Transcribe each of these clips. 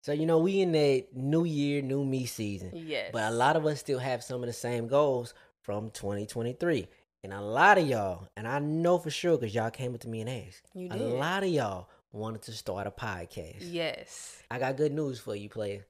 So, we in that new year, new me season. Yes. But a lot of us still have some of the same goals from 2023. And a lot of y'all, and I know for sure because y'all came up to me and asked, You a did. lot of y'all wanted to start a podcast. Yes. I got good news for you, player.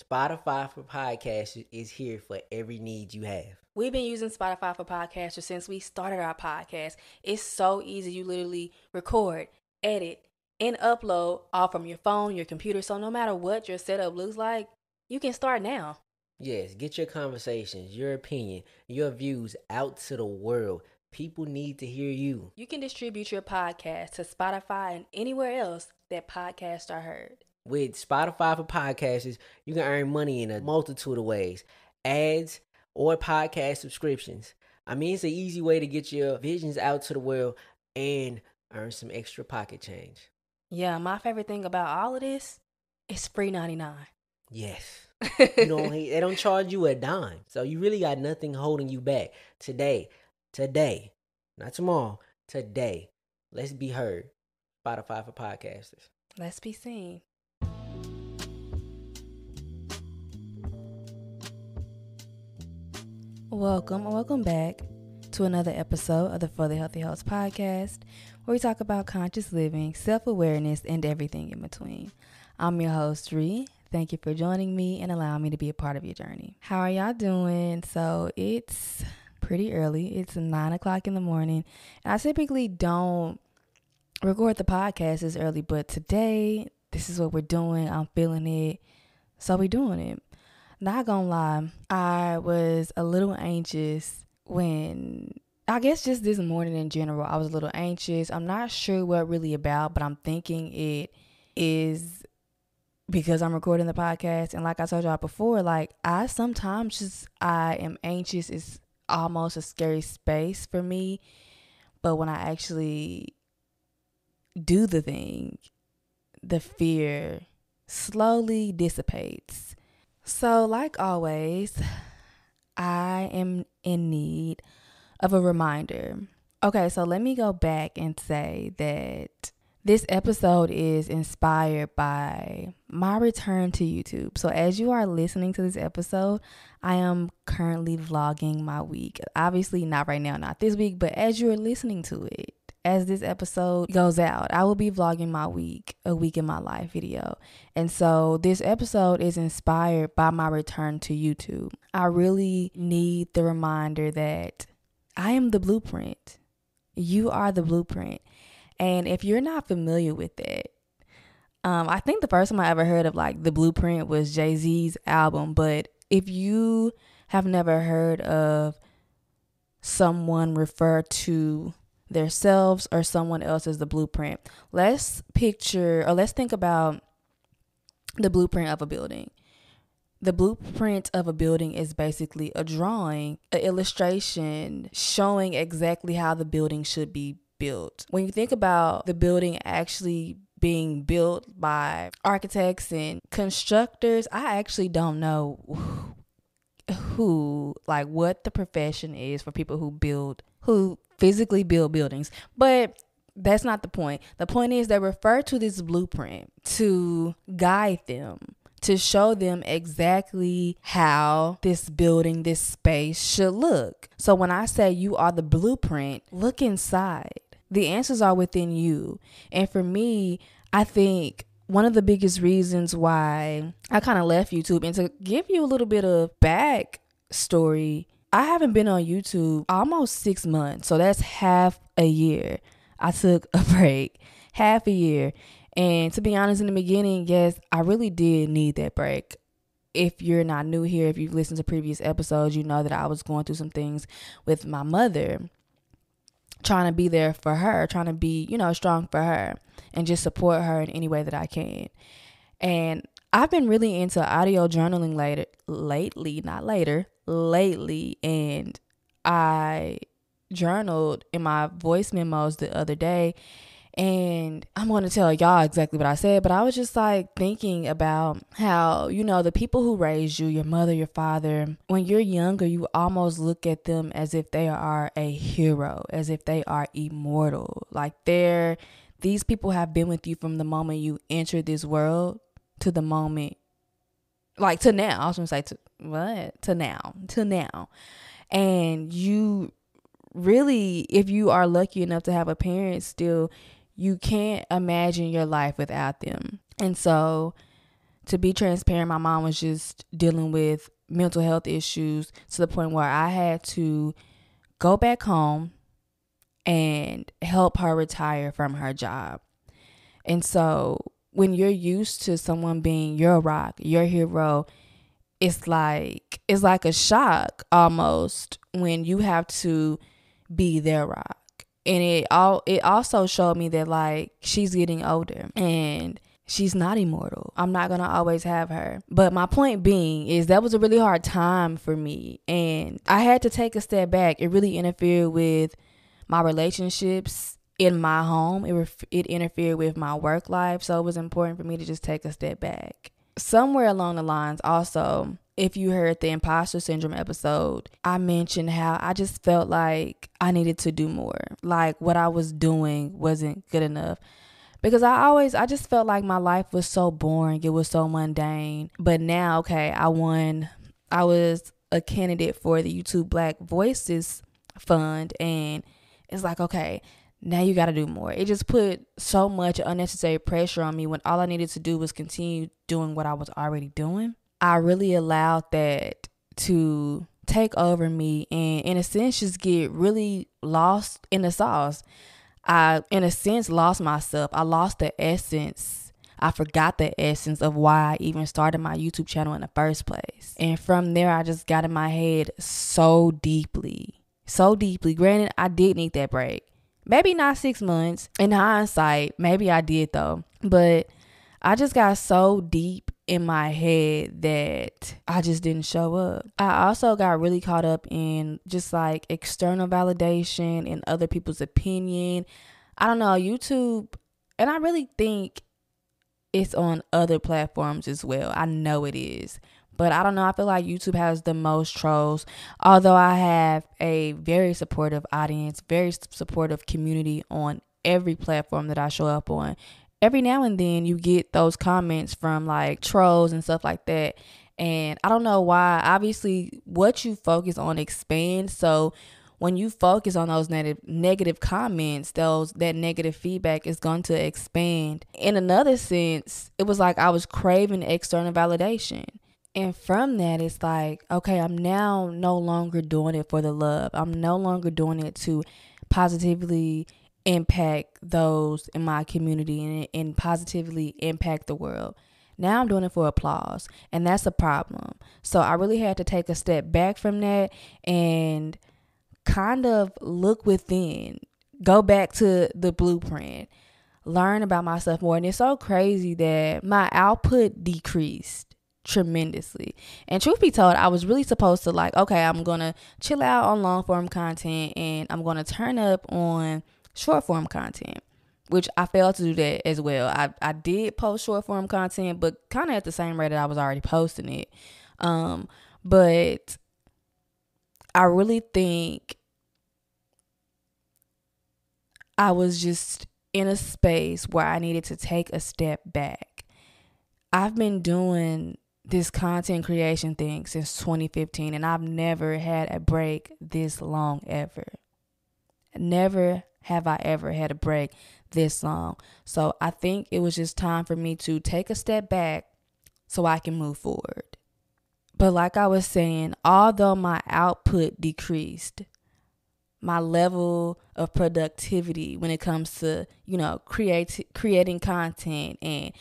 Spotify for podcasts is here for every need you have. We've been using Spotify for podcasters since we started our podcast. It's so easy. You literally record, edit, and upload all from your phone, your computer. So no matter what your setup looks like, you can start now. Yes, get your conversations, your opinion, your views out to the world. People need to hear you. You can distribute your podcast to Spotify and anywhere else that podcasts are heard. With Spotify for podcasters, you can earn money in a multitude of ways. Ads or podcast subscriptions. I mean, it's an easy way to get your visions out to the world and earn some extra pocket change. Yeah, my favorite thing about all of this is free 99. Yes. They don't charge you a dime. So you really got nothing holding you back. Today, not tomorrow, today. Let's be heard. Spotify for podcasters. Let's be seen. Welcome back to another episode of the For the Healthy Health podcast, where we talk about conscious living, self-awareness, and everything in between. I'm your host, Ree. Thank you for joining me and allowing me to be a part of your journey. How are y'all doing? So it's pretty early. It's 9 o'clock in the morning. And I typically don't record the podcast this early, but today, this is what we're doing. I'm feeling it. So we're doing it. Not gonna lie, I was a little anxious when, I guess just this morning in general, I was a little anxious. I'm not sure what really about, but I'm thinking it is because I'm recording the podcast. And like I told y'all before, like I am anxious. It's almost a scary space for me. But when I actually do the thing, the fear slowly dissipates. So like always, I am in need of a reminder. Okay, so let me go back and say that this episode is inspired by my return to YouTube. So as you are listening to this episode, I am currently vlogging my week. Obviously not right now, not this week, but as you are listening to it, as this episode goes out, I will be vlogging my week, a week in my life video. And so this episode is inspired by my return to YouTube. I really need the reminder that I am the blueprint. You are the blueprint. And if you're not familiar with it, I think the first time I ever heard of like the blueprint was Jay-Z's album. But if you have never heard of someone refer to themselves or someone else as the blueprint, let's think about the blueprint of a building. The blueprint of a building is basically a drawing, an illustration showing exactly how the building should be built. When you think about the building actually being built by architects and constructors, I actually don't know what the profession is for people who physically build buildings. But that's not the point. The point is they refer to this blueprint to guide them, to show them exactly how this building, this space should look. So when I say you are the blueprint, look inside. The answers are within you. And for me, I think one of the biggest reasons why I kind of left YouTube, and to give you a little bit of backstory, I haven't been on YouTube almost 6 months. So that's half a year. I took a break, half a year. And to be honest, in the beginning, yes, I really did need that break. If you're not new here, if you've listened to previous episodes, you know that I was going through some things with my mother, trying to be there for her, trying to be, strong for her and just support her in any way that I can. And I've been really into audio journaling lately. And I journaled in my voice memos the other day. And I'm going to tell y'all exactly what I said, but I was just like thinking about how, the people who raised you, your mother, your father, when you're younger, you almost look at them as if they are a hero, as if they are immortal. Like these people have been with you from the moment you entered this world to the moment, like to now. I was gonna say to now. And you really, if you are lucky enough to have a parent still, you can't imagine your life without them. And so, to be transparent, my mom was just dealing with mental health issues to the point where I had to go back home and help her retire from her job. And so when you're used to someone being your rock, your hero, it's like a shock almost when you have to be their rock. And it also showed me that like she's getting older and she's not immortal. I'm not going to always have her. But my point being is that was a really hard time for me. And I had to take a step back. It really interfered with my relationships in my home. It interfered with my work life. So it was important for me to just take a step back. Somewhere along the lines also, if you heard the imposter syndrome episode, I mentioned how I just felt like I needed to do more. Like what I was doing wasn't good enough. Because I just felt like my life was so boring. It was so mundane. But now, okay, I was a candidate for the YouTube Black Voices Fund. And it's like, okay, now you got to do more. It just put so much unnecessary pressure on me when all I needed to do was continue doing what I was already doing. I really allowed that to take over me and, in a sense, just get really lost in the sauce. I, in a sense, lost myself. I lost the essence. I forgot the essence of why I even started my YouTube channel in the first place. And from there, I just got in my head so deeply. Granted, I did need that break. Maybe not 6 months. In hindsight, maybe I did though. But I just got so deep in my head that I just didn't show up. I also got really caught up in just like external validation and other people's opinion. I don't know, YouTube, and I really think it's on other platforms as well. I know it is. But I don't know, I feel like YouTube has the most trolls. Although I have a very supportive audience, very supportive community on every platform that I show up on. Every now and then you get those comments from like trolls and stuff like that. And I don't know why. Obviously, what you focus on expands. So when you focus on those negative comments, that negative feedback is going to expand. In another sense, it was like I was craving external validation. And from that, it's like, okay, I'm now no longer doing it for the love. I'm no longer doing it to positively impact those in my community and positively impact the world. Now I'm doing it for applause, and that's a problem. So I really had to take a step back from that and kind of look within, go back to the blueprint, learn about myself more. And it's so crazy that my output decreased tremendously. And truth be told, I was really supposed to like, okay, I'm going to chill out on long form content and I'm going to turn up on short form content, which I failed to do that as well. I did post short form content, but kind of at the same rate that I was already posting it. But I really think I was just in a space where I needed to take a step back. I've been doing this content creation thing since 2015, and I've never had a break this long ever. Never have I ever had a break this long. So I think it was just time for me to take a step back so I can move forward. But like I was saying, although my output decreased, my level of productivity when it comes to, creating content and,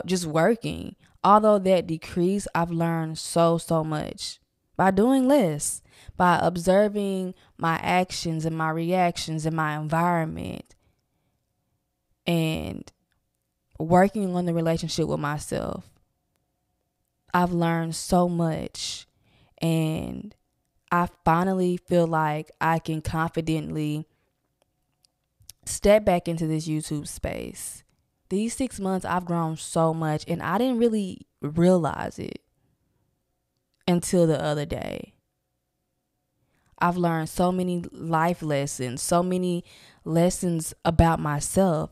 just working, although that decreased, I've learned so much by doing less, by observing my actions and my reactions and my environment and working on the relationship with myself. I've learned so much, and I finally feel like I can confidently step back into this YouTube space. These 6 months, I've grown so much, and I didn't really realize it until the other day. I've learned so many life lessons, so many lessons about myself.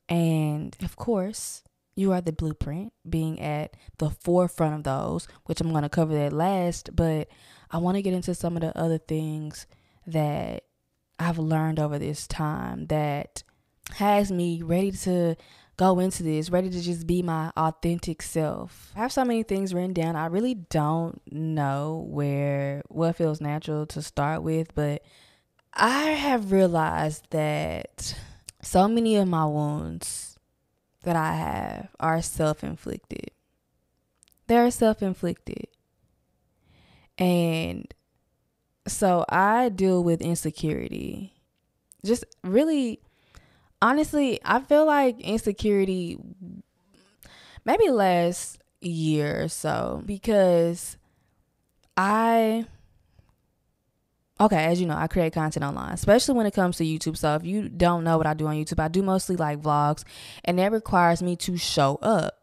And of course, You are the blueprint, being at the forefront of those, which I'm going to cover that last. But I want to get into some of the other things that I've learned over this time that has me ready to go into this, ready to just be my authentic self. I have so many things written down. I really don't know what feels natural to start with, but I have realized that so many of my wounds that I have are self-inflicted. They're self-inflicted. And so I deal with insecurity. Just really, honestly, I feel like insecurity maybe last year or so, because as you know, I create content online, especially when it comes to YouTube. So if you don't know what I do on YouTube, I do mostly like vlogs, and that requires me to show up,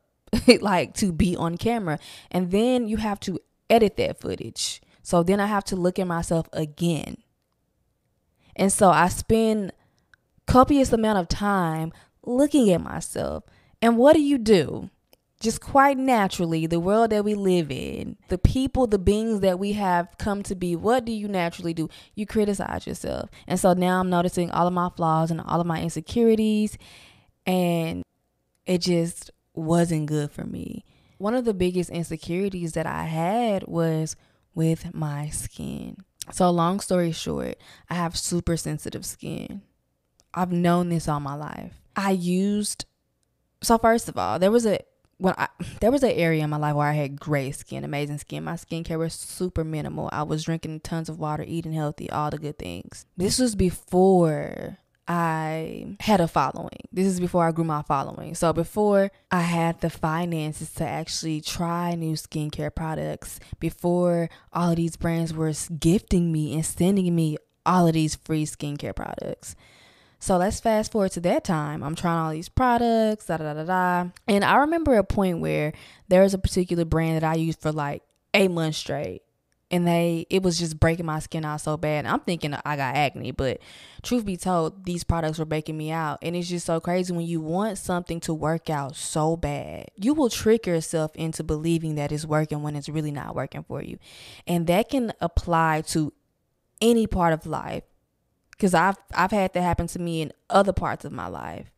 like to be on camera. And then you have to edit that footage. So then I have to look at myself again. And so I spend copious amount of time looking at myself. And what do? Just quite naturally, the world that we live in, the people, the beings that we have come to be, what do you naturally do? You criticize yourself. And so now I'm noticing all of my flaws and all of my insecurities, and it just wasn't good for me. One of the biggest insecurities that I had was with my skin. So long story short, I have super sensitive skin. I've known this all my life. So first of all, there was an area in my life where I had great skin, amazing skin. My skincare was super minimal. I was drinking tons of water, eating healthy, all the good things. This was before I had a following. This is before I grew my following. So before I had the finances to actually try new skincare products, before all of these brands were gifting me and sending me all of these free skincare products. So let's fast forward to that time. I'm trying all these products, And I remember a point where there was a particular brand that I used for like 8 months straight. And it was just breaking my skin out so bad. I'm thinking I got acne, but truth be told, these products were breaking me out. And it's just so crazy when you want something to work out so bad. You will trick yourself into believing that it's working when it's really not working for you. And that can apply to any part of life. Because I've had that happen to me in other parts of my life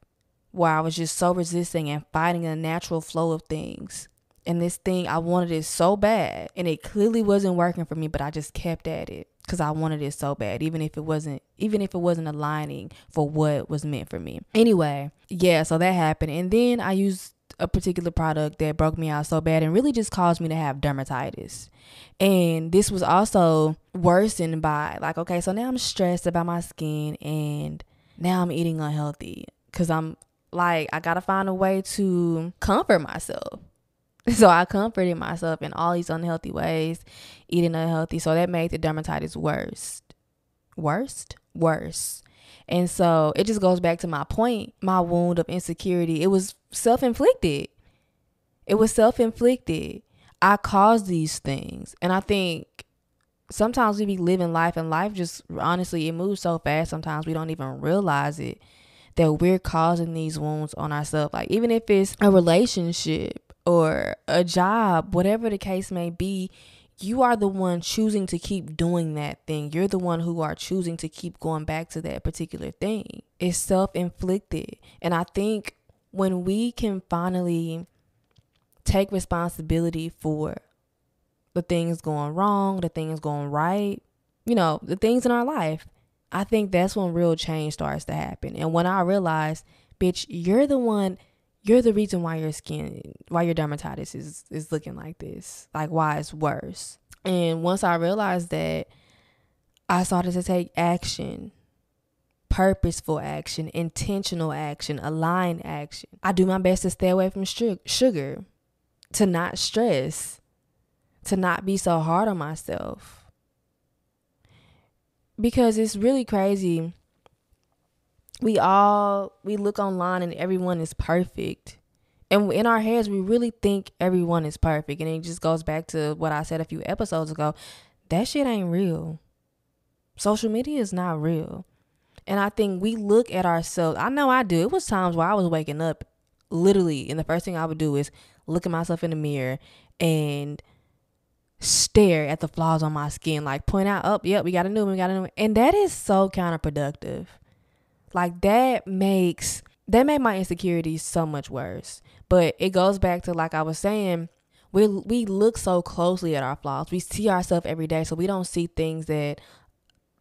where I was just so resisting and fighting a natural flow of things. And this thing, I wanted it so bad, and it clearly wasn't working for me, but I just kept at it because I wanted it so bad, even if it wasn't aligning for what was meant for me. Anyway, yeah, so that happened. And then I used a particular product that broke me out so bad and really just caused me to have dermatitis. And this was also worsened by so now I'm stressed about my skin, and now I'm eating unhealthy because I'm I gotta find a way to comfort myself. So I comforted myself in all these unhealthy ways, eating unhealthy. So that made the dermatitis worse. And so it just goes back to my point, my wound of insecurity. It was self-inflicted. I caused these things. And I think sometimes we be living life, and life just, honestly, it moves so fast sometimes we don't even realize it, that we're causing these wounds on ourselves. Like, even if it's a relationship or a job, whatever the case may be, you are the one choosing to keep doing that thing. You're the one who are choosing to keep going back to that particular thing. It's self-inflicted. And I think when we can finally take responsibility for the things going wrong, the things going right, the things in our life, I think that's when real change starts to happen. And when I realized, bitch, you're the reason why your dermatitis is looking like this, why it's worse. And once I realized that, I started to take action, purposeful action, intentional action, aligned action. I do my best to stay away from sugar, to not stress, to not be so hard on myself. Because it's really crazy. We look online and everyone is perfect. And in our heads, we really think everyone is perfect. And it just goes back to what I said a few episodes ago. That shit ain't real. Social media is not real. And I think we look at ourselves. I know I do. It was times where I was waking up literally, and the first thing I would do is look at myself in the mirror and stare at the flaws on my skin, like point out, oh, yep, we got a new one. And that is so counterproductive. Like that made my insecurities so much worse. But it goes back to, like I was saying, we look so closely at our flaws. We see ourselves every day, so we don't see things that,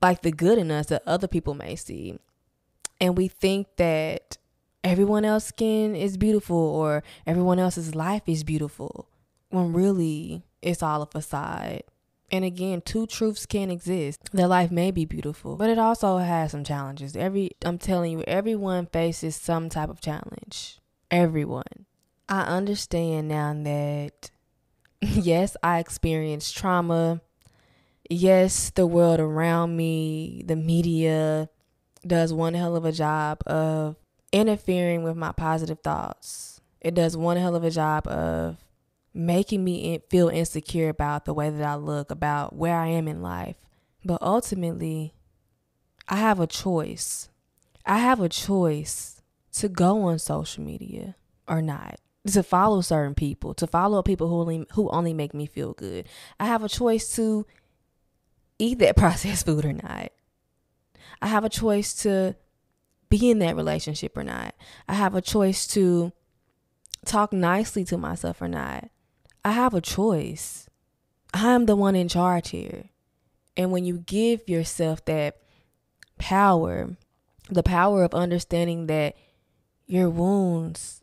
like the good in us, that other people may see. And we think that everyone else's skin is beautiful or everyone else's life is beautiful, when really it's all a facade. And again, two truths can't exist. Their life may be beautiful, but it also has some challenges. I'm telling you, everyone faces some type of challenge. Everyone. I understand now that, yes, I experienced trauma. Yes, the world around me, the media, does one hell of a job of interfering with my positive thoughts. It does one hell of a job of making me feel insecure about the way that I look, about where I am in life. But ultimately, I have a choice. I have a choice to go on social media or not, to follow certain people, to follow people who only make me feel good. I have a choice to eat that processed food or not. I have a choice to be in that relationship or not. I have a choice to talk nicely to myself or not. I have a choice. I'm the one in charge here. And when you give yourself that power, the power of understanding that your wounds,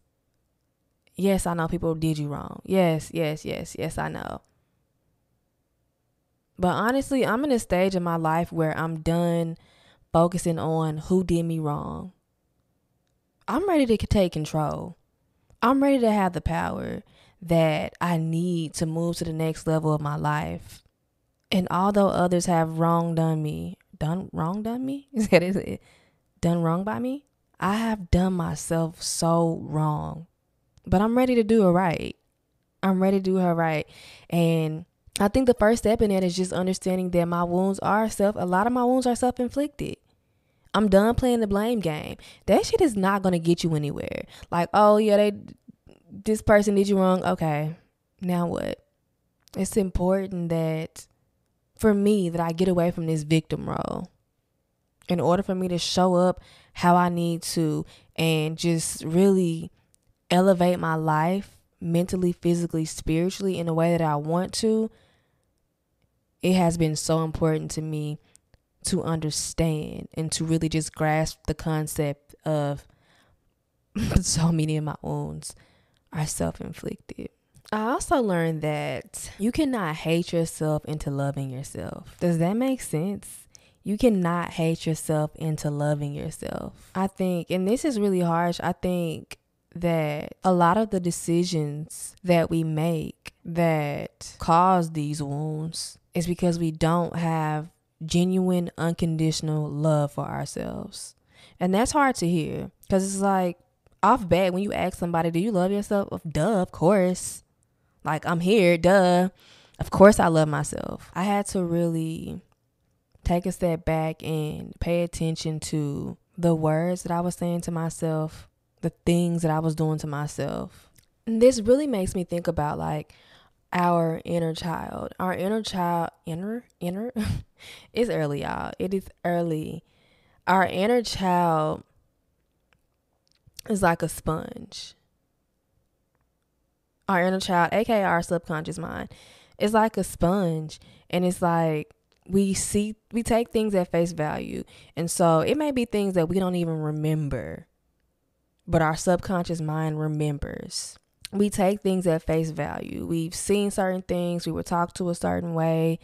yes, I know people did you wrong. Yes, I know. But honestly, I'm in a stage in my life where I'm done focusing on who did me wrong. I'm ready to take control. I'm ready to have the power that I need to move to the next level of my life. And although others have done wrong by me? I have done myself so wrong. But I'm ready to do it right. I'm ready to do her right. And I think the first step in it is just understanding that a lot of my wounds are self-inflicted. I'm done playing the blame game. That shit is not going to get you anywhere. Like, oh yeah, this person did you wrong. Okay, now what? It's important that, for me, that I get away from this victim role in order for me to show up how I need to and just really elevate my life mentally, physically, spiritually in a way that I want to. It has been so important to me to understand and to really just grasp the concept of so many of my wounds are self-inflicted. I also learned that you cannot hate yourself into loving yourself. Does that make sense? You cannot hate yourself into loving yourself. I think, and this is really harsh, I think that a lot of the decisions that we make that cause these wounds is because we don't have genuine, unconditional love for ourselves. And that's hard to hear because it's like, off bat, when you ask somebody, do you love yourself? Duh, of course. Like, I'm here, duh. Of course I love myself. I had to really take a step back and pay attention to the words that I was saying to myself, the things that I was doing to myself. And this really makes me think about like our inner child. It's early, y'all. It is early. Our inner child is like a sponge. Our inner child, aka our subconscious mind, is like a sponge. And it's like we take things at face value. And so it may be things that we don't even remember, but our subconscious mind remembers. We take things at face value. We've seen certain things. We were talked to a certain way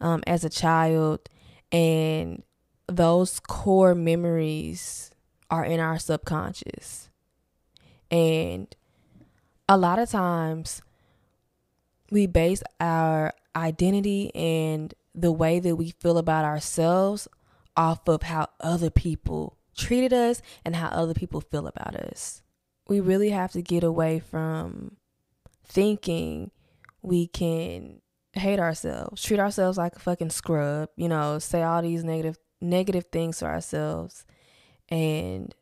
as a child. And those core memories are in our subconscious. And a lot of times we base our identity and the way that we feel about ourselves off of how other people treated us and how other people feel about us. We really have to get away from thinking we can hate ourselves, treat ourselves like a fucking scrub, say all these negative things to ourselves, and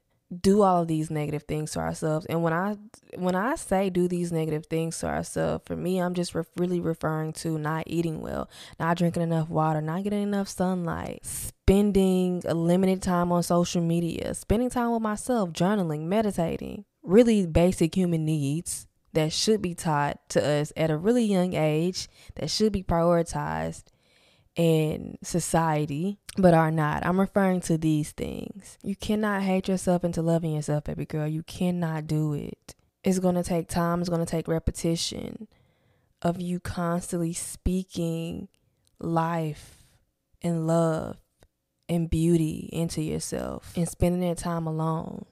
do all of these negative things to ourselves. And when I say do these negative things to ourselves, for me, I'm just really referring to not eating well, not drinking enough water, not getting enough sunlight, spending a limited time on social media, spending time with myself, journaling, meditating, really basic human needs that should be taught to us at a really young age, that should be prioritized in society, but are not. I'm referring to these things. You cannot hate yourself into loving yourself, baby girl. You cannot do it. It's going to take time. It's going to take repetition of you constantly speaking life and love and beauty into yourself and spending that time alone.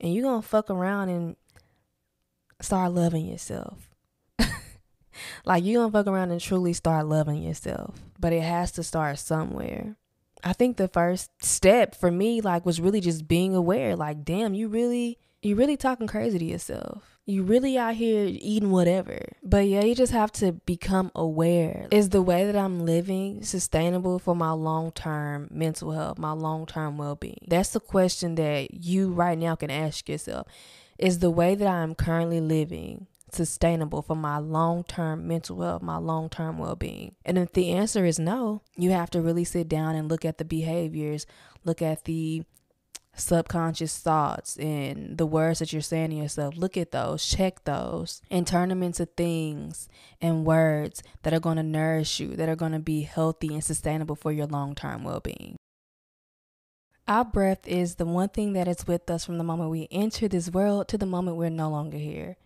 And you're going to fuck around and start loving yourself. Like, you're going to fuck around and truly start loving yourself. But it has to start somewhere. I think the first step for me, like, was really just being aware. Like, damn, you really talking crazy to yourself. You really out here eating whatever. But yeah, you just have to become aware. Is the way that I'm living sustainable for my long-term mental health, my long-term well-being? That's the question that you right now can ask yourself. Is the way that I'm currently living sustainable for my long-term mental health, my long-term well-being? And if the answer is no, you have to really sit down and look at the behaviors, look at the subconscious thoughts and the words that you're saying to yourself. Look at those, check those, and turn them into things and words that are going to nourish you, that are going to be healthy and sustainable for your long-term well-being. Our breath is the one thing that is with us from the moment we enter this world to the moment we're no longer here.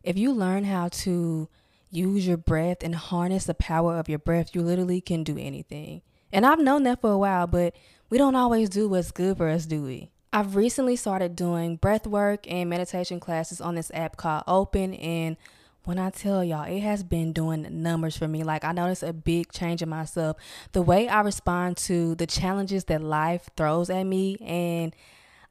If you learn how to use your breath and harness the power of your breath, you literally can do anything. And I've known that for a while, but we don't always do what's good for us, do we? I've recently started doing breath work and meditation classes on this app called Open. And when I tell y'all, it has been doing numbers for me. Like, I noticed a big change in myself. The way I respond to the challenges that life throws at me, and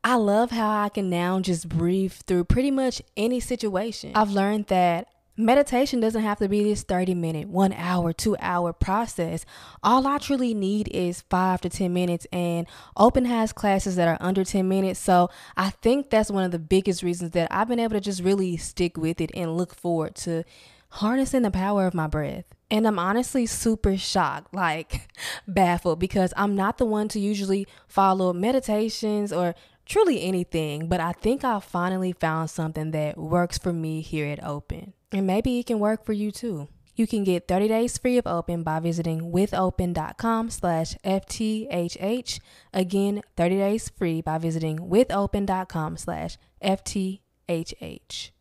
I love how I can now just breathe through pretty much any situation. I've learned that meditation doesn't have to be this 30-minute, 1 hour, 2 hour process. All I truly need is 5 to 10 minutes, and Open has classes that are under 10 minutes. So I think that's one of the biggest reasons that I've been able to just really stick with it and look forward to harnessing the power of my breath. And I'm honestly super shocked, like baffled, because I'm not the one to usually follow meditations or truly anything, but I think I finally found something that works for me here at Open. And maybe it can work for you too. You can get 30 days free of Open by visiting withopen.com/FTHH. Again, 30 days free by visiting withopen.com/FTHH.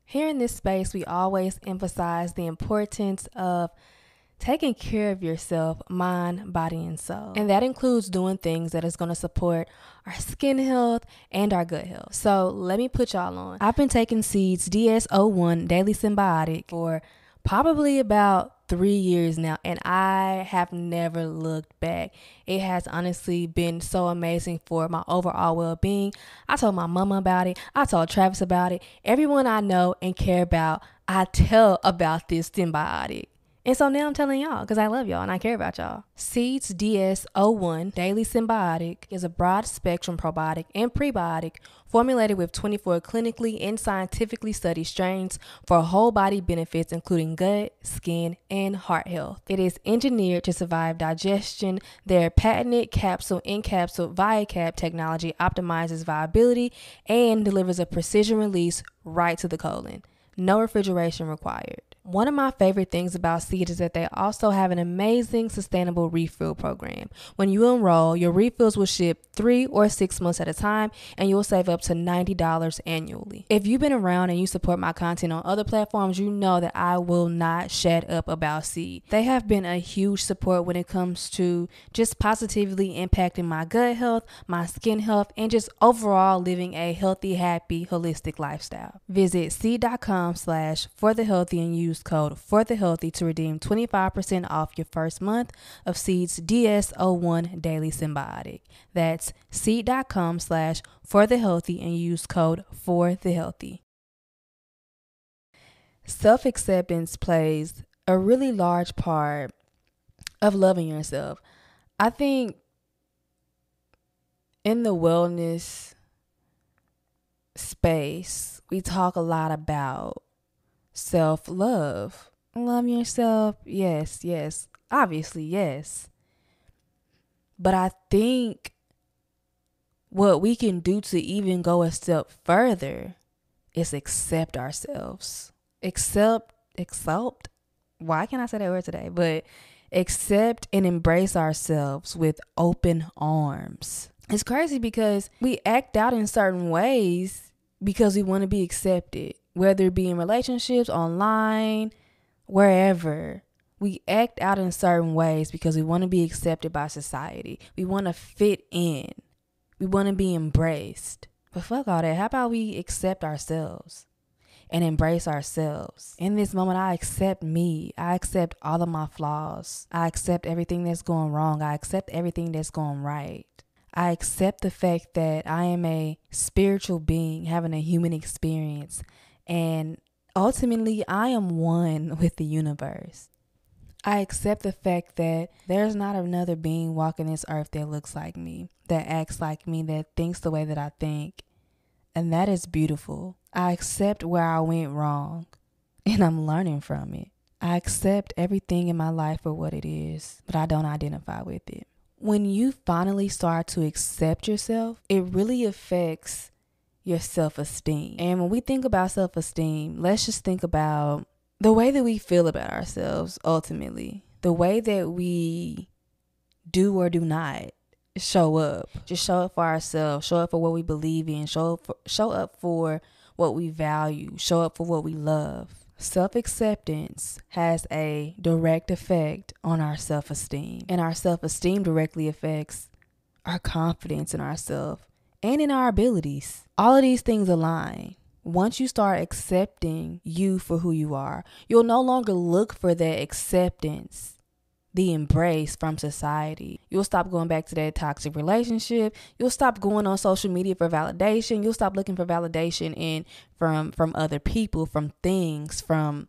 Here in this space, we always emphasize the importance of taking care of yourself, mind, body, and soul. And that includes doing things that is going to support our skin health and our gut health. So let me put y'all on. I've been taking Seeds DS-01 Daily Symbiotic for probably about 3 years now, and I have never looked back. It has honestly been so amazing for my overall well-being. I told my mama about it. I told Travis about it. Everyone I know and care about, I tell about this symbiotic. And so now I'm telling y'all because I love y'all and I care about y'all. Seeds DS-01 Daily Symbiotic is a broad spectrum probiotic and prebiotic formulated with 24 clinically and scientifically studied strains for whole body benefits, including gut, skin, and heart health. It is engineered to survive digestion. Their patented capsule-in-capsule ViaCap technology optimizes viability and delivers a precision release right to the colon. No refrigeration required. One of my favorite things about Seed is that they also have an amazing sustainable refill program. When you enroll, your refills will ship 3 or 6 months at a time, and you'll save up to $90 annually. If you've been around and you support my content on other platforms, you know that I will not shut up about Seed. They have been a huge support when it comes to just positively impacting my gut health, my skin health, and just overall living a healthy, happy, holistic lifestyle. Visit seed.com/forthehealthy and use code FORTHEHEALTHY to redeem 25% off your first month of Seeds DS-01 Daily Symbiotic. That's seed.com/forthehealthy and use code FORTHEHEALTHY. Self-acceptance plays a really large part of loving yourself. I think In the wellness space, we talk a lot about self-love. Love yourself. Yes, yes. Obviously, yes. But I think what we can do to even go a step further is accept ourselves. Accept. Why can't I say that word today? But accept and embrace ourselves with open arms. It's crazy because we act out in certain ways because we want to be accepted, whether it be in relationships, online, wherever. We act out in certain ways because we want to be accepted by society. We want to fit in. We want to be embraced. But fuck all that. How about we accept ourselves and embrace ourselves? In this moment, I accept me. I accept all of my flaws. I accept everything that's going wrong. I accept everything that's going right. I accept the fact that I am a spiritual being having a human experience. And ultimately, I am one with the universe. I accept the fact that there's not another being walking this earth that looks like me, that acts like me, that thinks the way that I think. And that is beautiful. I accept where I went wrong, and I'm learning from it. I accept everything in my life for what it is, but I don't identify with it. When you finally start to accept yourself, it really affects your self-esteem. And when we think about self-esteem, let's just think about the way that we feel about ourselves, ultimately. The way that we do or do not show up. Just show up for ourselves. Show up for what we believe in. Show up for what we value. Show up for what we love. Self-acceptance has a direct effect on our self-esteem. And our self-esteem directly affects our confidence in ourselves and in our abilities. All of these things align. Once you start accepting you for who you are, you'll no longer look for that acceptance, the embrace from society. You'll stop going back to that toxic relationship. You'll stop going on social media for validation. You'll stop looking for validation from other people, from things, from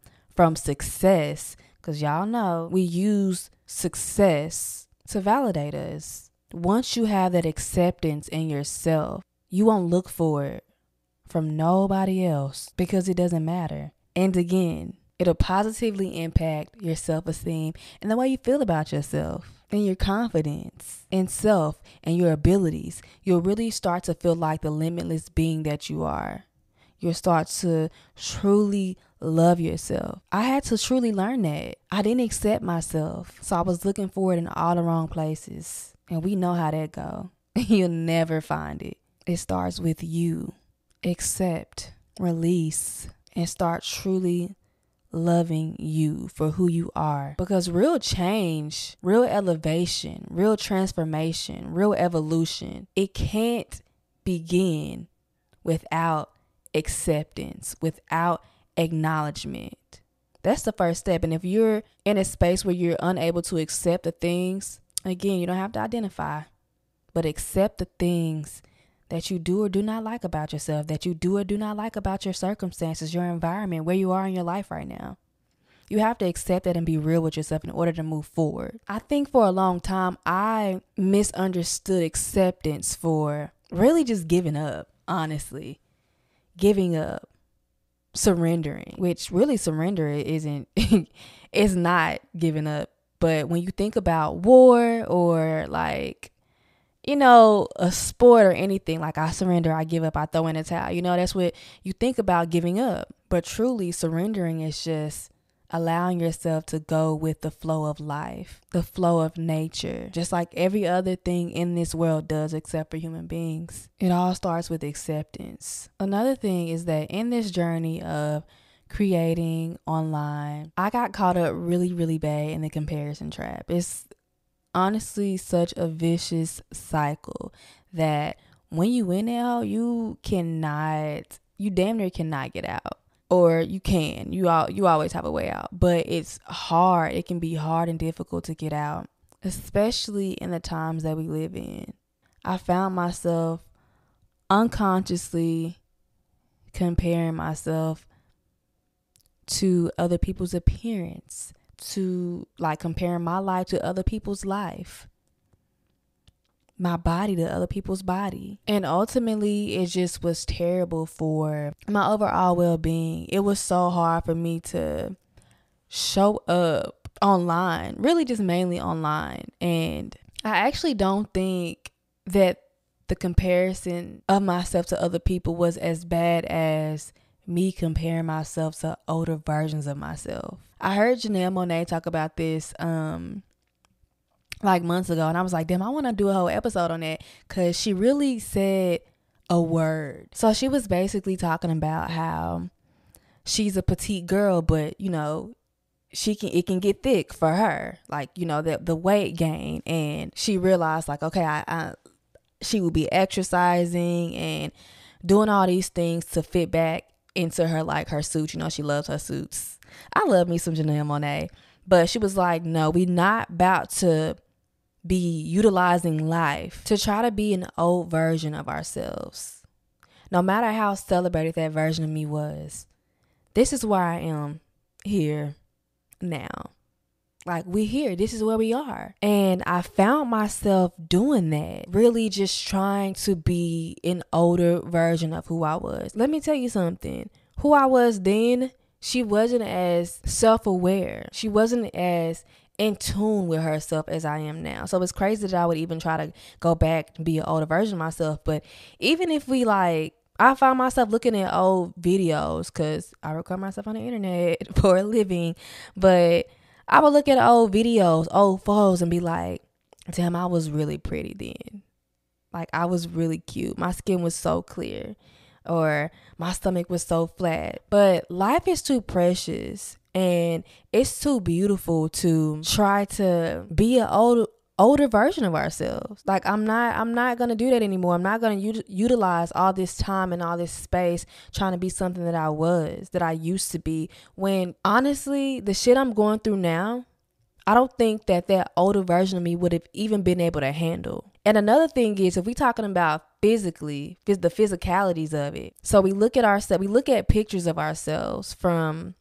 success. Because y'all know we use success to validate us. Once you have that acceptance in yourself, you won't look for it from nobody else because it doesn't matter. And again, it'll positively impact your self-esteem and the way you feel about yourself and your confidence in self and your abilities. You'll really start to feel like the limitless being that you are. You'll start to truly love yourself. I had to truly learn that. I didn't accept myself, so I was looking for it in all the wrong places. And we know how that go. You'll never find it. It starts with you. Accept, release, and start truly loving you for who you are. Because real change, real elevation, real transformation, real evolution, it can't begin without acceptance, without acknowledgement. That's the first step. And if you're in a space where you're unable to accept the things, again, you don't have to identify, but accept the things that you do or do not like about yourself, that you do or do not like about your circumstances, your environment, where you are in your life right now. You have to accept that and be real with yourself in order to move forward. I think for a long time, I misunderstood acceptance for really just giving up, honestly. Giving up, surrendering, which really surrender isn't, it's not giving up. But when you think about war or like, you know, a sport or anything, like I surrender, I give up, I throw in a towel, you know, that's what you think about giving up. But truly surrendering is just allowing yourself to go with the flow of life, the flow of nature, just like every other thing in this world does except for human beings. It all starts with acceptance. Another thing is that in this journey of creating online, I got caught up really, really bad in the comparison trap. It's honestly such a vicious cycle that when you in it, you damn near cannot get out. Or you can, you always have a way out, but it's hard. It can be hard and difficult to get out, especially in the times that we live in. I found myself unconsciously comparing myself to other people's appearance, to like comparing my life to other people's life. my body to other people's body. And ultimately, it just was terrible for my overall well-being. It was so hard for me to show up online, really just mainly online. And I actually don't think that the comparison of myself to other people was as bad as me comparing myself to older versions of myself. I heard Janelle Monáe talk about this like months ago, and I was like, damn, I want to do a whole episode on that, because she really said a word. So she was basically talking about how she's a petite girl, but you know, it can get thick for her, like, you know, the weight gain. And she realized, like, okay, she would be exercising and doing all these things to fit back into her, like, her suit. You know, she loves her suits. I love me some Janelle Monáe. But she was like, no, we not about to be utilizing life to try to be an old version of ourselves. No matter how celebrated that version of me was, this is where I am here now. Like, we here, this is where we are. And I found myself doing that, really just trying to be an older version of who I was. Let me tell you something. Who I was then, she wasn't as self-aware. She wasn't as in tune with herself as I am now. So it's crazy that I would even try to go back and be an older version of myself. But even if we I found myself looking at old videos, because I record myself on the internet for a living. But I would look at old videos, old photos, and be like, damn, I was really pretty then. Like, I was really cute. My skin was so clear. Or my stomach was so flat. But life is too precious, and it's too beautiful to try to be an older version of ourselves. Like, I'm not going to do that anymore. I'm not going to utilize all this time and all this space trying to be something that I used to be. When honestly, the shit I'm going through now, I don't think that older version of me would have even been able to handle. And another thing is, if we're talking about physically, the physicalities of it. So we look at pictures of ourselves from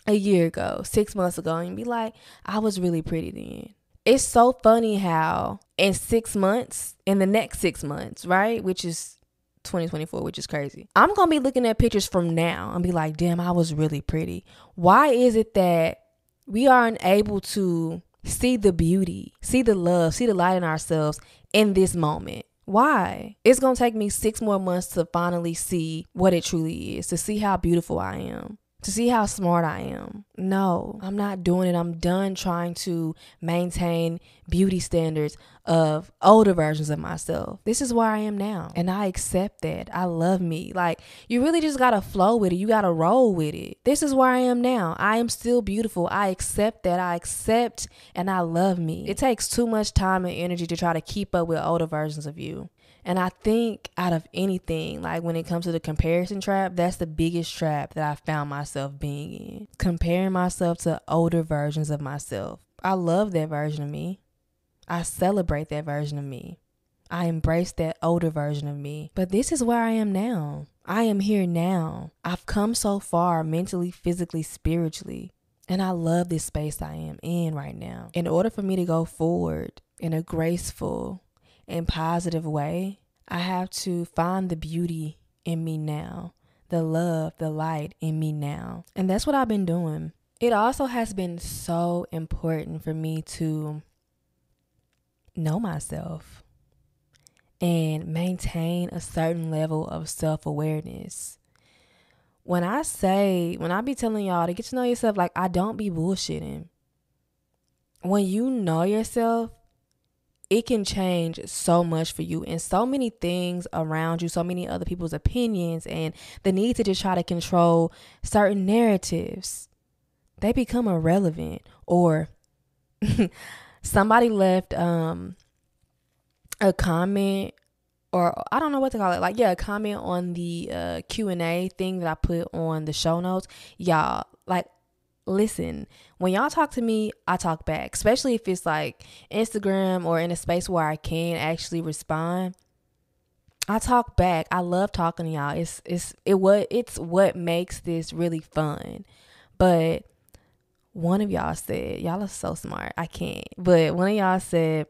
a year ago, 6 months ago, and be like, I was really pretty then. It's so funny how in the next 6 months, right, which is 2024, which is crazy, I'm going to be looking at pictures from now and be like, damn, I was really pretty. Why is it that we aren't able to see the beauty, see the love, see the light in ourselves in this moment? Why? It's going to take me 6 more months to finally see what it truly is, to see how beautiful I am, to see how smart I am. No, I'm not doing it. I'm done trying to maintain beauty standards of older versions of myself. This is where I am now, and I accept that. I love me. Like, you really just gotta flow with it. You gotta roll with it. This is where I am now. I am still beautiful. I accept that. I accept and I love me. It takes too much time and energy to try to keep up with older versions of you. And I think out of anything, like when it comes to the comparison trap, that's the biggest trap that I found myself being in. Comparing myself to older versions of myself. I love that version of me. I celebrate that version of me. I embrace that older version of me. But this is where I am now. I am here now. I've come so far mentally, physically, spiritually. And I love this space I am in right now. In order for me to go forward in a graceful and positive way, I have to find the beauty in me now, the love, the light in me now. And that's what I've been doing. It also has been so important for me to know myself and maintain a certain level of self-awareness. When I be telling y'all to get to know yourself, like, I don't be bullshitting. When you know yourself, it can change so much for you, and so many things around you, so many other people's opinions, and the need to just try to control certain narratives, they become irrelevant. Or somebody left a comment, or I don't know what to call it, a comment on the Q&A thing that I put on the show notes. Y'all, like, listen, when y'all talk to me, I talk back, especially if it's like Instagram or in a space where I can actually respond. I talk back. I love talking to y'all. It's what makes this really fun. But one of y'all said, y'all are so smart. I can't. But one of y'all said,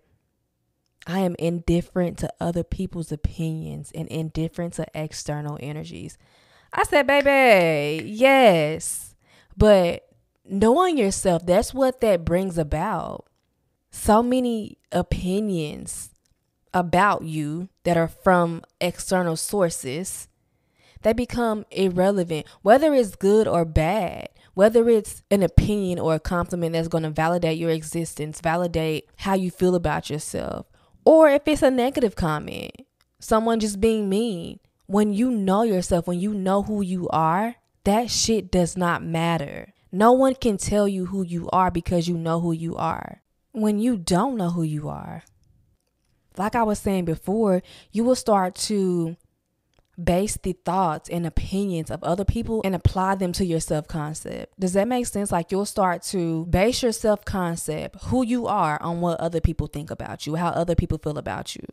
I am indifferent to other people's opinions and indifferent to external energies. I said, baby, yes. But knowing yourself, that's what that brings about. So many opinions about you that are from external sources that become irrelevant, whether it's good or bad, whether it's an opinion or a compliment that's going to validate your existence, validate how you feel about yourself, or if it's a negative comment, someone just being mean. When you know yourself, when you know who you are, that shit does not matter. No one can tell you who you are because you know who you are. When you don't know who you are, like I was saying before, you will start to base the thoughts and opinions of other people and apply them to your self-concept. Does that make sense? Like you'll start to base your self-concept, who you are, on what other people think about you, how other people feel about you.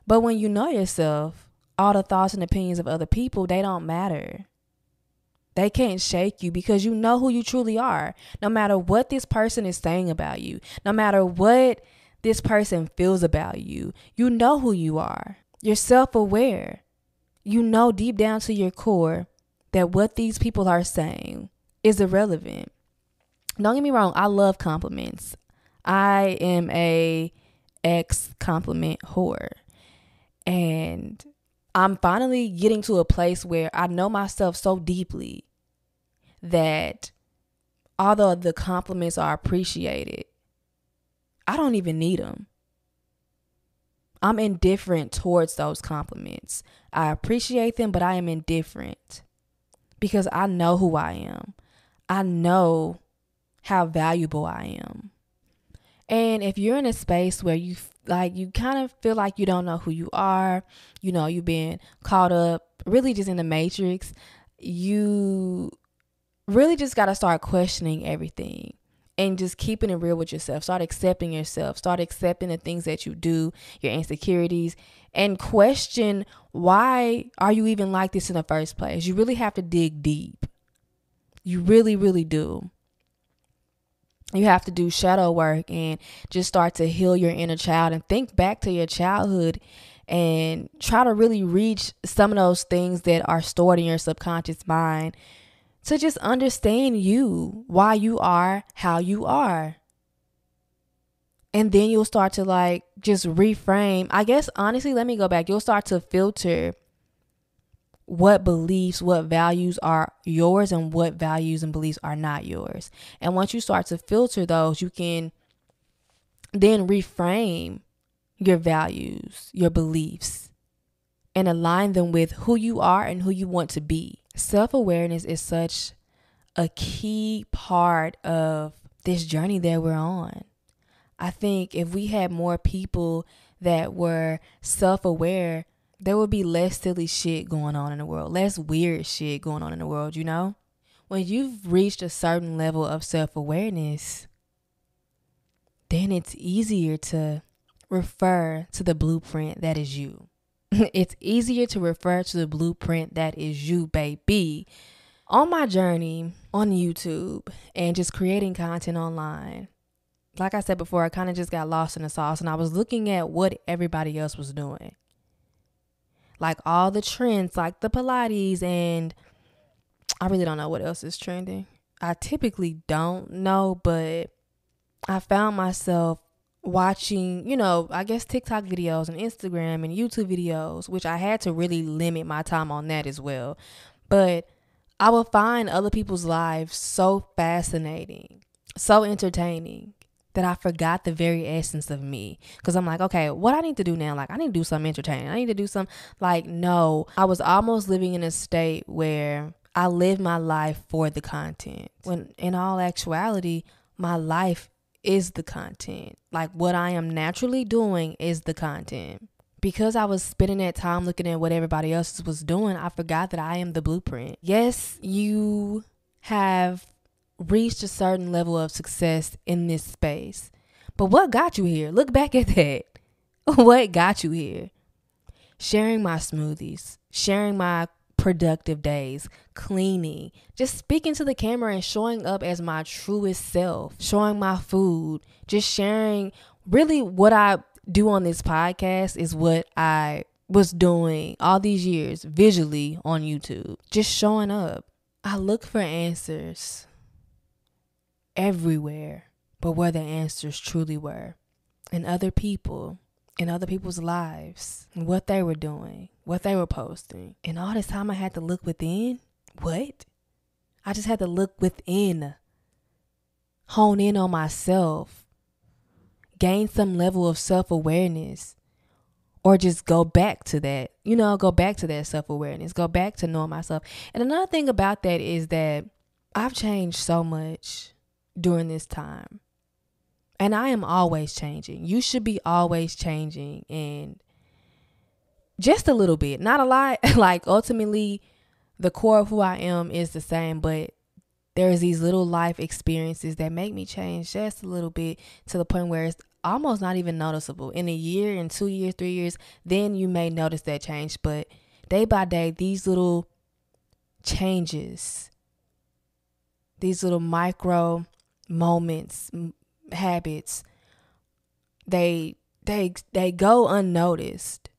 But when you know yourself, all the thoughts and opinions of other people, they don't matter. They can't shake you because you know who you truly are. No matter what this person is saying about you, no matter what this person feels about you, you know who you are. You're self-aware. You know deep down to your core that what these people are saying is irrelevant. Don't get me wrong, I love compliments. I am a ex-compliment whore. And I'm finally getting to a place where I know myself so deeply that although the compliments are appreciated, I don't even need them. I'm indifferent towards those compliments. I appreciate them, but I am indifferent because I know who I am. I know how valuable I am. And if you're in a space where you kind of feel like you don't know who you are, you know, you've been caught up really just in the matrix, you really just got to start questioning everything. And just keeping it real with yourself. Start accepting yourself. Start accepting the things that you do, your insecurities, and question, why are you even like this in the first place? You really have to dig deep. You really, really do. You have to do shadow work and just start to heal your inner child and think back to your childhood and try to really reach some of those things that are stored in your subconscious mind, to just understand you, why you are how you are. And then you'll start to just reframe. I guess, honestly, let me go back. You'll start to filter what beliefs, what values are yours and what values and beliefs are not yours. And once you start to filter those, you can then reframe your values, your beliefs, and align them with who you are and who you want to be. Self-awareness is such a key part of this journey that we're on. I think if we had more people that were self-aware, there would be less silly shit going on in the world, less weird shit going on in the world, you know? When you've reached a certain level of self-awareness, then it's easier to refer to the blueprint that is you. It's easier to refer to the blueprint that is you, baby. On my journey on YouTube and just creating content online, like I said before, I kind of just got lost in the sauce and I was looking at what everybody else was doing. Like all the trends, like the Pilates, and I really don't know what else is trending. I typically don't know, but I found myself watching, I guess TikTok videos and Instagram and YouTube videos, which I had to really limit my time on that as well. But I will find other people's lives so fascinating, so entertaining, that I forgot the very essence of me. Because I'm like, okay, what I need to do now? Like, I need to do something entertaining. I need to do some, no. I was almost living in a state where I live my life for the content, when in all actuality, my life is the content. Like, what I am naturally doing is the content. Because I was spending that time looking at what everybody else was doing, I forgot that I am the blueprint. Yes, you have reached a certain level of success in this space, but what got you here? Look back at that. What got you here? Sharing my smoothies, sharing my productive days, cleaning, just speaking to the camera and showing up as my truest self, showing my food, just sharing really what I do on this podcast is what I was doing all these years visually on YouTube, just showing up. I look for answers everywhere, but where the answers truly were in other people, in other people's lives, what they were doing, what they were posting. And all this time I had to look within. What? I just had to look within, hone in on myself, gain some level of self-awareness, or just go back to that, go back to that self-awareness, go back to knowing myself. And another thing about that is that I've changed so much during this time. And I am always changing. You should be always changing, and just a little bit, not a lot. Like ultimately, the core of who I am is the same, but there's these little life experiences that make me change just a little bit to the point where it's almost not even noticeable. In a year, in 2 years, 3 years, then you may notice that change. But day by day, these little changes, these little micro moments, habits, they go unnoticed.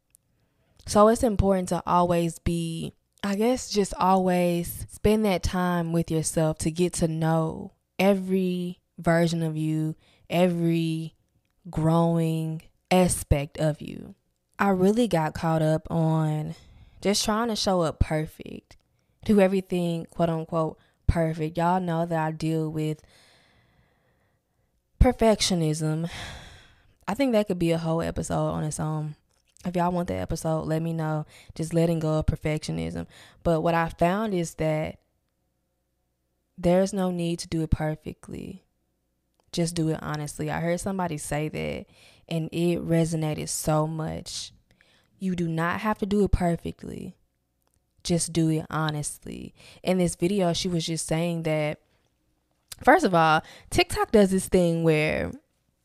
So it's important to always be, I guess, just always spend that time with yourself to get to know every version of you, every growing aspect of you. I really got caught up on just trying to show up perfect, do everything quote unquote perfect. Y'all know that I deal with perfectionism. I think that could be a whole episode on its own. If y'all want that episode, let me know. Just letting go of perfectionism. But what I found is that there's no need to do it perfectly. Just do it honestly. I heard somebody say that, and it resonated so much. You do not have to do it perfectly. Just do it honestly. In this video, she was just saying that, first of all, TikTok does this thing where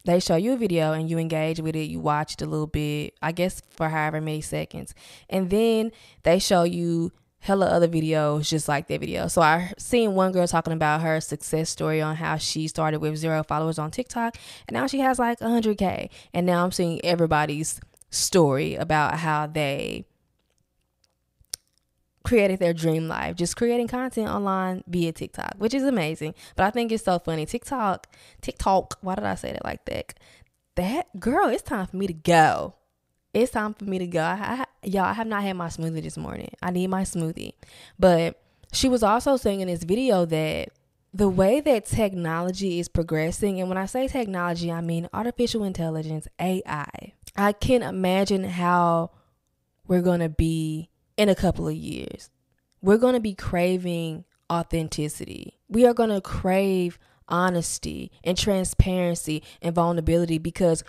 they show you a video and you engage with it. You watch it a little bit, I guess for however many seconds. And then they show you hella other videos just like that video. So I seen one girl talking about her success story on how she started with 0 followers on TikTok. And now she has like 100K. And now I'm seeing everybody's story about how they created their dream life, just creating content online via TikTok, which is amazing. But I think it's so funny. TikTok, why did I say that like that? That girl, it's time for me to go. It's time for me to go. Y'all, I have not had my smoothie this morning. I need my smoothie. But she was also saying in this video that the way that technology is progressing, and when I say technology, I mean artificial intelligence, AI. I can't imagine how we're going to be in a couple of years. We're going to be craving authenticity. We are going to crave honesty and transparency and vulnerability because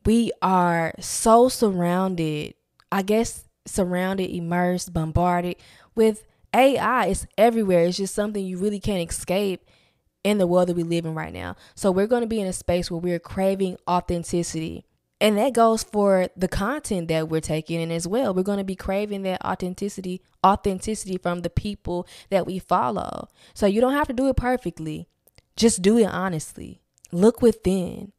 we are so surrounded, immersed, bombarded with AI. It's everywhere. It's just something you really can't escape in the world that we live in right now. So we're going to be in a space where we're craving authenticity. And that goes for the content that we're taking in as well. We're going to be craving that authenticity from the people that we follow. So you don't have to do it perfectly. Just do it honestly. Look within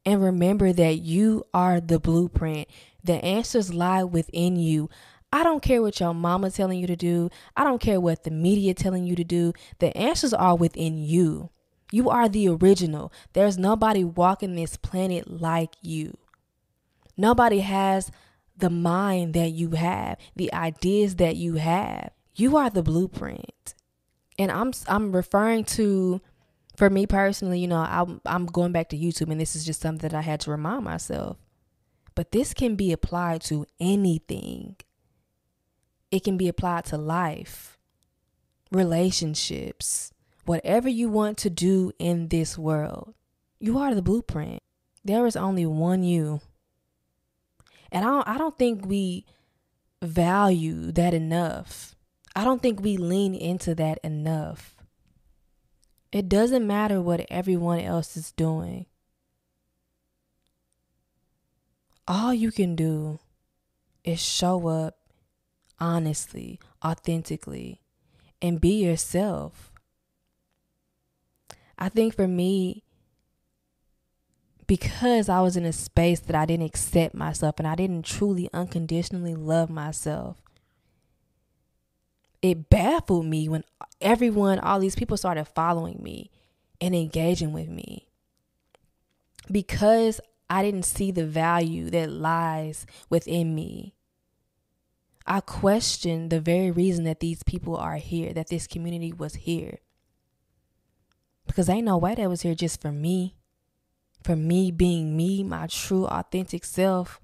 and remember that you are the blueprint. The answers lie within you. I don't care what your mama telling you to do. I don't care what the media telling you to do. The answers are within you. You are the original. There's nobody walking this planet like you. Nobody has the mind that you have, the ideas that you have. You are the blueprint. And I'm referring to, for me personally, I'm going back to YouTube, and this is just something that I had to remind myself. But this can be applied to anything. It can be applied to life, relationships, whatever you want to do in this world. You are the blueprint. There is only one you. And I don't think we value that enough. I don't think we lean into that enough. It doesn't matter what everyone else is doing. All you can do is show up honestly, authentically, and be yourself. I think for me, because I was in a space that I didn't accept myself and I didn't truly unconditionally love myself. It baffled me when all these people started following me and engaging with me, because I didn't see the value that lies within me. I questioned the very reason that these people are here, that this community was here. Because ain't no way that was here just for me being me, my true authentic self.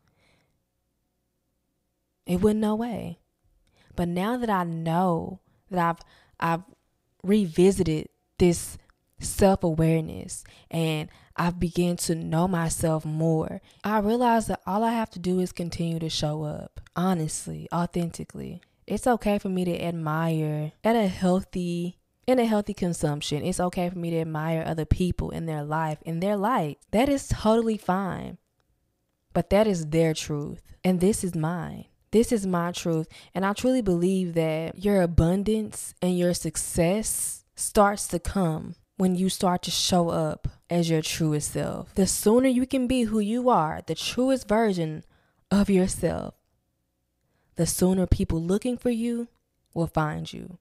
It wasn't no way. But now that I know that I've revisited this self-awareness and I've begun to know myself more, I realize that all I have to do is continue to show up honestly, authentically. It's okay for me to admire in a healthy consumption. It's okay for me to admire other people in their life, in their light. That is totally fine. But that is their truth. And this is mine. This is my truth. And I truly believe that your abundance and your success starts to come when you start to show up as your truest self. The sooner you can be who you are, the truest version of yourself, the sooner people looking for you will find you.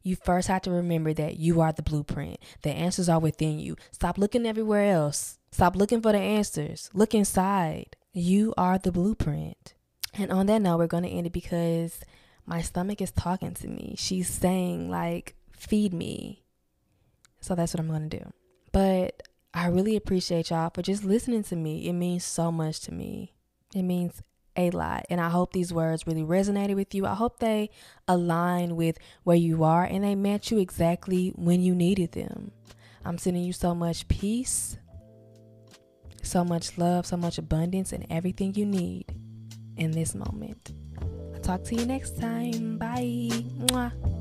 You first have to remember that you are the blueprint. The answers are within you. Stop looking everywhere else. Stop looking for the answers. Look inside. You are the blueprint. And on that note, we're going to end it because my stomach is talking to me. She's saying, like, feed me. So that's what I'm going to do. But I really appreciate y'all for just listening to me. It means so much to me. It means a lot. And I hope these words really resonated with you. I hope they align with where you are and they met you exactly when you needed them. I'm sending you so much peace, so much love, so much abundance, and everything you need in this moment. I'll talk to you next time. Bye. Mwah.